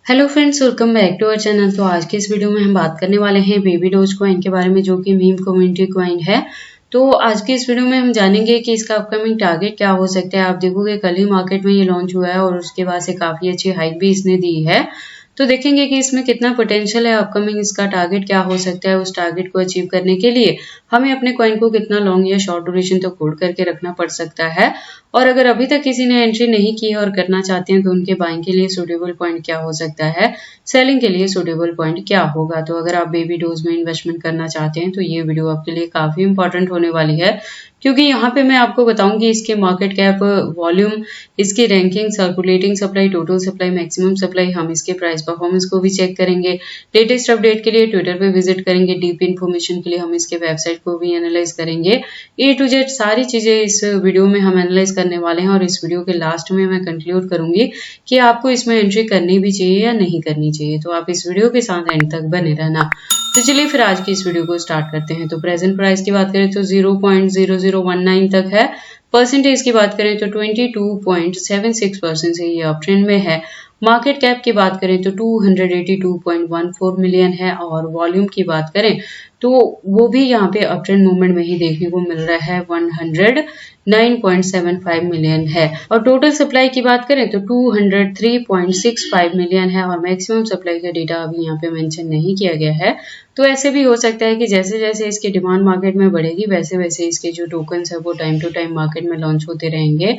Hello friends, welcome back to our channel. तो आज के इस वीडियो में हम बात करने वाले हैं बेबी डोज कॉइन के बारे में, जो कि मीम कम्युनिटी कॉइन है। तो आज के इस वीडियो में हम जानेंगे कि इसका अपकमिंग टारगेट क्या हो सकता है। आप देखोगे कल ही मार्केट में ये लॉन्च हुआ है और उसके बाद से काफी अच्छी हाइक भी इसने दी है। तो देखेंगे कि इसमें कितना पोटेंशियल है, अपकमिंग इसका टारगेट क्या हो सकता है। उस टारगेट को अचीव करने के लिए हमें अपने कॉइन को कितना लॉन्ग या शॉर्ट ड्यूरेशन तक होल्ड करके रखना पड़ सकता है। और अगर अभी तक किसी ने एंट्री नहीं की है और करना चाहते हैं तो उनके बाइंग के लिए सूटेबल पॉइंट क्या हो सकता है, सेलिंग के लिए सूटेबल पॉइंट क्या होगा। तो अगर आप बेबी डोज में इन्वेस्टमेंट करना चाहते हैं तो ये वीडियो आपके लिए काफी इंपॉर्टेंट होने वाली है, क्योंकि यहाँ पे मैं आपको बताऊंगी इसके मार्केट कैप, वॉल्यूम, इसकी ranking, circulating supply, total supply, maximum supply. हम इसके प्राइस परफॉर्मेंस को भी चेक करेंगे। लेटेस्ट अपडेट के लिए ट्विटर पे विजिट करेंगे। डीप इन्फॉर्मेशन के लिए हम इसके वेबसाइट को भी एनालाइज करेंगे। ए टू जेड सारी चीजें इस वीडियो में हम एनालाइज करने वाले हैं और इस वीडियो के लास्ट में मैं कंक्लूड करूंगी कि आपको इसमें एंट्री करनी भी चाहिए या नहीं करनी चाहिए। तो आप इस वीडियो के साथ एंड तक बने रहना। तो चलिए फिर आज की इस वीडियो को स्टार्ट करते हैं। तो प्रेजेंट प्राइस की बात करें तो 0.0019 तक है। परसेंटेज की बात करें तो 22.76% से ये अप ट्रेंड में है। मार्केट कैप की बात करें तो 282.14 मिलियन है और वॉल्यूम की बात करें तो वो भी यहाँ पे अप ट्रेंड मूवमेंट में ही देखने को मिल रहा है, 109.75 मिलियन है। और टोटल सप्लाई की बात करें तो 203.65 मिलियन है और मैक्सिमम सप्लाई का डेटा अभी यहाँ पे मेंशन नहीं किया गया है। तो ऐसे भी हो सकता है कि जैसे जैसे इसकी डिमांड मार्केट में बढ़ेगी वैसे वैसे इसके जो टोकन्स है वो टाइम टू टाइम मार्केट में लॉन्च होते रहेंगे।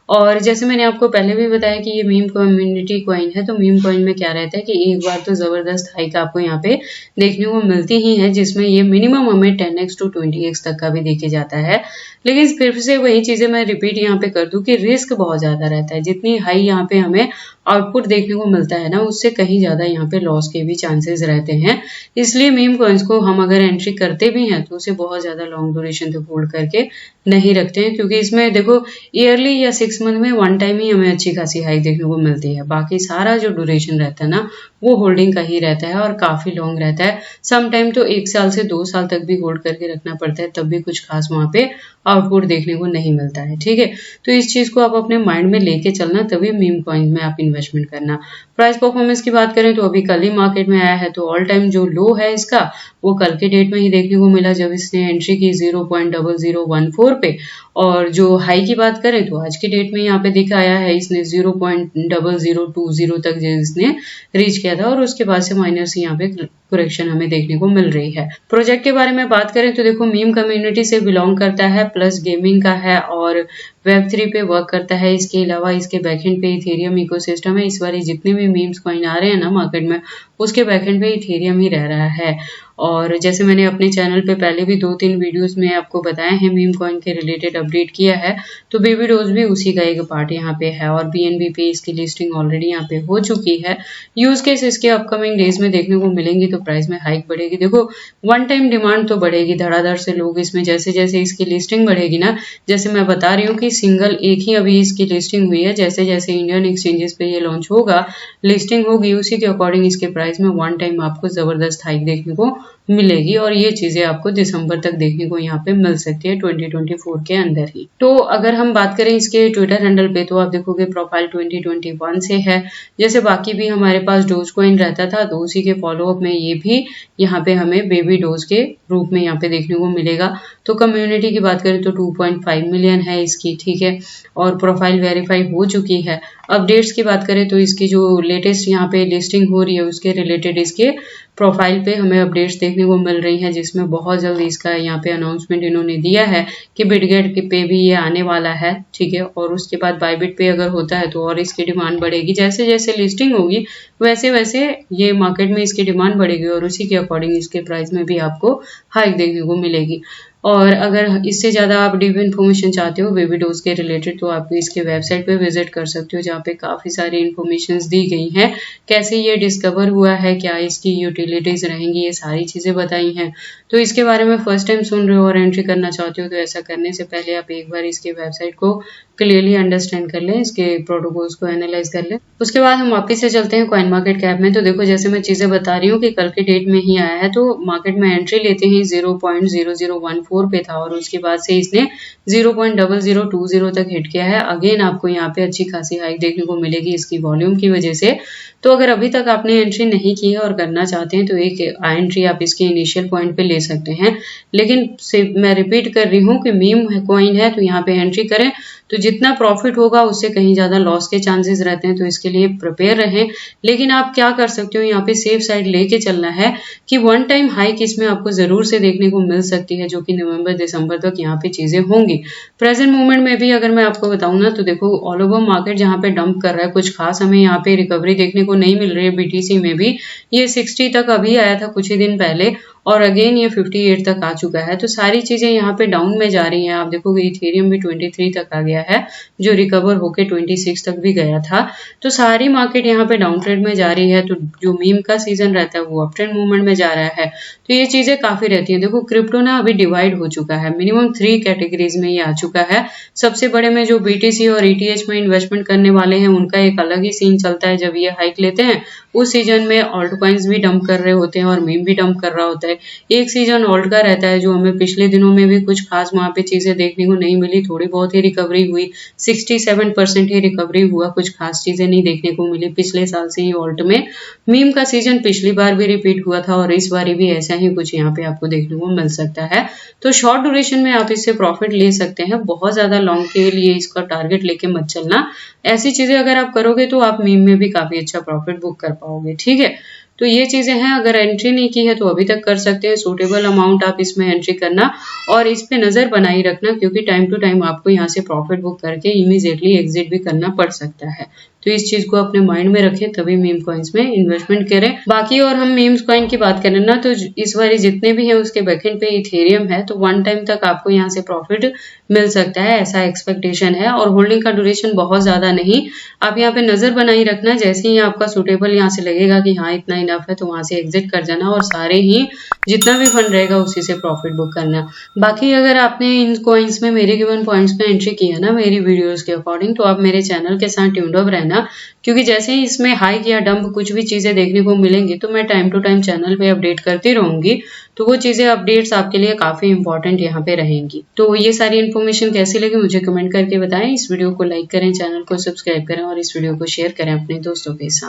और जैसे मैंने आपको पहले भी बताया कि ये मीम कम्युनिटी कॉइन है, तो मीम कॉइन में क्या रहता है कि एक बार तो जबरदस्त हाइक आपको यहाँ पे देखने को मिलती ही है, जिसमें ये मिनिमम हमें 10x to 20x तक का भी देखे जाता है। लेकिन फिर से वही चीजें मैं रिपीट यहाँ पे कर दूं कि रिस्क बहुत ज्यादा रहता है। जितनी हाई यहाँ पे हमें आउटपुट देखने को मिलता है ना, उससे कहीं ज्यादा यहाँ पे लॉस के भी चांसेस रहते हैं। इसलिए मीम कॉइन्स को हम अगर एंट्री करते भी हैं तो उसे बहुत ज्यादा लॉन्ग ड्यूरेशन तक होल्ड करके नहीं रखते हैं, क्योंकि इसमें देखो ईयरली या 6 मंथ में वन टाइम ही हमें अच्छी खासी हाइक देखने को मिलती है। बाकी सारा जो ड्यूरेशन रहता है ना वो होल्डिंग का ही रहता है और काफी लॉन्ग रहता है। सम टाइम तो 1 साल से 2 साल तक भी होल्ड करके रखना पड़ता है, तब भी कुछ खास वहां पे आउटपुट देखने को नहीं मिलता है। ठीक है, तो इस चीज को आप अपने माइंड में लेके चलना, तभी मीम कॉइन में आप इन्वेस्टमेंट करना। प्राइस परफॉर्मेंस की बात करें तो अभी कल ही मार्केट में आया है, तो ऑल टाइम जो लो है इसका वो कल के डेट में ही देखने को मिला जब इसने एंट्री की 0.0014 पे। और जो हाई की बात करें तो आज के डेट में यहाँ पे दिखाया है इसने 0.0020 तक इसने रीच किया था और उसके बाद से माइनस यहाँ पे करेक्शन हमें देखने को मिल रही है। प्रोजेक्ट के बारे में बात करें तो देखो मीम कम्युनिटी से बिलोंग करता है, प्लस गेमिंग का है और Web3 पे वर्क करता है। इसके अलावा इसके बैकएंड पे इथेरियम इकोसिस्टम है। इस बार जितने भी मीम्स कॉइन आ रहे हैं ना मार्केट में, उसके बैकएंड पे इथेरियम ही रह रहा है। और जैसे मैंने अपने चैनल पे पहले भी 2-3 वीडियोस में आपको बताए हैं मीम कॉइन के रिलेटेड अपडेट किया है, तो बेबी डोज भी उसी का एक पार्ट यहाँ पे है। और BNB पे इसकी लिस्टिंग ऑलरेडी यहाँ पे हो चुकी है। यूज केस इसके अपकमिंग डेज में देखने को मिलेंगी, तो प्राइस में हाइक बढ़ेगी। देखो वन टाइम डिमांड तो बढ़ेगी धड़ाधड़ से, लोग इसमें जैसे जैसे इसकी लिस्टिंग बढ़ेगी ना, जैसे मैं बता रही हूँ कि सिंगल एक ही अभी इसकी लिस्टिंग हुई है, जैसे जैसे इंडियन एक्सचेंजेस पे ये लॉन्च होगा, लिस्टिंग होगी, उसी के अकॉर्डिंग इसके प्राइस में वन टाइम आपको जबरदस्त हाइक देखने को मिलेगी। और ये चीजें आपको दिसंबर तक देखने को यहाँ पे मिल सकती है 2024 के अंदर ही। तो अगर हम बात करें इसके ट्विटर हैंडल पे तो आप देखोगे प्रोफाइल 2021 से है। जैसे बाकी भी हमारे पास डोज कॉइन रहता था, तो उसी के फॉलोअप में ये भी यहाँ पे हमें बेबी डोज के रूप में यहाँ पे देखने को मिलेगा। तो कम्युनिटी की बात करें तो 2.5 मिलियन है इसकी, ठीक है, और प्रोफाइल वेरीफाई हो चुकी है। अपडेट्स की बात करें तो इसकी जो लेटेस्ट यहाँ पे लिस्टिंग हो रही है उसके रिलेटेड इसके प्रोफाइल पे हमें अपडेट्स देखने को मिल रही हैं, जिसमें बहुत जल्दी इसका यहाँ पे अनाउंसमेंट इन्होंने दिया है कि बिटगेट पे भी ये आने वाला है। ठीक है, और उसके बाद बायबिट पे अगर होता है तो और इसकी डिमांड बढ़ेगी। जैसे जैसे लिस्टिंग होगी वैसे वैसे ये मार्केट में इसकी डिमांड बढ़ेगी और उसी के अकॉर्डिंग इसके प्राइस में भी आपको हाइक देखने को मिलेगी। और अगर इससे ज़्यादा आप डीप इन्फॉर्मेशन चाहते हो बेबी डोज के रिलेटेड तो आप इसके वेबसाइट पे विजिट कर सकते हो, जहाँ पे काफ़ी सारी इन्फॉर्मेशंस दी गई हैं, कैसे ये डिस्कवर हुआ है, क्या इसकी यूटिलिटीज़ रहेंगी, ये सारी चीज़ें बताई हैं। तो इसके बारे में फर्स्ट टाइम सुन रहे हो और एंट्री करना चाहते हो तो ऐसा करने से पहले आप एक बार इसके वेबसाइट को क्लियरली अंडरस्टैंड कर लें, इसके प्रोटोकॉल्स को एनालाइज कर लें। उसके बाद हम वापस से चलते हैं कॉइन मार्केट कैप में। तो देखो जैसे मैं चीजें बता रही हूँ कि कल के डेट में ही आया है, तो मार्केट में एंट्री लेते ही 0.0014 पे था और उसके बाद से इसने 0.0020 तक हिट किया है। अगेन आपको यहाँ पे अच्छी खासी हाइक देखने को मिलेगी इसकी वॉल्यूम की वजह से। तो अगर अभी तक आपने एंट्री नहीं की है और करना चाहते हैं तो एक एंट्री आप इसके इनिशियल पॉइंट पे ले सकते हैं। लेकिन मैं रिपीट कर रही हूँ कि मीम कॉइन है तो यहाँ पे एंट्री करें तो जितना प्रॉफिट होगा उससे कहीं ज्यादा लॉस के चांसेस रहते हैं, तो इसके लिए प्रिपेयर रहें। लेकिन आप क्या कर सकते हो, यहाँ पे सेफ साइड लेके चलना है कि वन टाइम हाइक इसमें आपको जरूर से देखने को मिल सकती है, जो कि नवंबर दिसंबर तक यहाँ पे चीजें होंगी। प्रेजेंट मूवमेंट में भी अगर मैं आपको बताऊं ना तो देखो ऑल ओवर मार्केट जहाँ पे डंप कर रहा है, कुछ खास हमें यहाँ पे रिकवरी देखने को नहीं मिल रही है। बीटीसी में भी ये 60 तक अभी आया था कुछ ही दिन पहले और अगेन ये 58 तक आ चुका है। तो सारी चीजें यहाँ पे डाउन में जा रही हैं। आप देखोगे इथेरियम भी 23 तक आ गया है, जो रिकवर होके 26 तक भी गया था। तो सारी मार्केट यहाँ पे डाउन ट्रेंड में जा रही है। तो जो मीम का सीजन रहता है वो अप ट्रेंड मूवमेंट में जा रहा है। तो ये चीजें काफी रहती हैं। देखो क्रिप्टो ना अभी डिवाइड हो चुका है, मिनिमम 3 कैटेगरीज में ये आ चुका है। सबसे बड़े में जो बीटीसी और ईटीएच में इन्वेस्टमेंट करने वाले हैं उनका एक अलग ही सीन चलता है। जब ये हाइक लेते हैं उस सीजन में ऑल्ट कॉइन्स भी डंप कर रहे होते हैं और मीम भी डंप कर रहा होता है। एक सीजन ऑल्ट का रहता है जो हमें पिछले दिनों में भी कुछ खास वहां पे चीजें देखने को नहीं मिली, थोड़ी बहुत ही रिकवरी हुई, 67% ही रिकवरी हुआ, कुछ खास चीजें नहीं देखने को मिली पिछले साल से ही ऑल्ट में। मीम का सीजन पिछली बार भी रिपीट हुआ था और इस बार भी ऐसा ही कुछ यहाँ पे आपको देखने को मिल सकता है। तो शॉर्ट ड्यूरेशन में आप इससे प्रॉफिट ले सकते हैं, बहुत ज्यादा लॉन्ग के लिए इसका टारगेट लेके मत चलना। ऐसी चीजें अगर आप करोगे तो आप मीम में भी काफी अच्छा प्रॉफिट बुक कर पाओगे। ठीक है, तो ये चीजें हैं। अगर एंट्री नहीं की है तो अभी तक कर सकते हैं। सूटेबल अमाउंट आप इसमें एंट्री करना और इस पे नजर बनाई रखना, क्योंकि टाइम टू टाइम आपको यहाँ से प्रॉफिट बुक करके इमीडिएटली एग्जिट भी करना पड़ सकता है। तो इस चीज को अपने माइंड में रखें, तभी मीम कॉइन्स में इन्वेस्टमेंट करें। बाकी और हम मीम्स कॉइन की बात करें ना तो इस बार जितने भी है उसके बैकएंड पे इथेरियम है, तो वन टाइम तक आपको यहाँ से प्रॉफिट मिल सकता है, ऐसा एक्सपेक्टेशन है। और होल्डिंग का ड्यूरेशन बहुत ज्यादा नहीं, आप यहाँ पे नजर बनाई रखना। जैसे ही आपका सूटेबल यहाँ से लगेगा कि हाँ इतना इनफ है तो वहां से एग्जिट कर जाना और सारे ही जितना भी फंड रहेगा उसी से प्रॉफिट बुक करना। बाकी अगर आपने इन कॉइन्स में मेरे गिवन पॉइंट्स में एंट्री की है ना मेरी वीडियोस के अकॉर्डिंग, तो आप मेरे चैनल के साथ ट्यून्ड अप रहना, क्योंकि जैसे ही इसमें हाइक या डंप कुछ भी चीजें देखने को मिलेंगी तो मैं टाइम टू टाइम चैनल पे अपडेट करती रहूंगी। तो वो चीजें अपडेट्स आपके लिए काफी इंपॉर्टेंट यहाँ पे रहेंगी। तो ये सारी इन्फॉर्मेशन कैसी लगी मुझे कमेंट करके बताएं। इस वीडियो को लाइक करें, चैनल को सब्सक्राइब करें और इस वीडियो को शेयर करें अपने दोस्तों के साथ।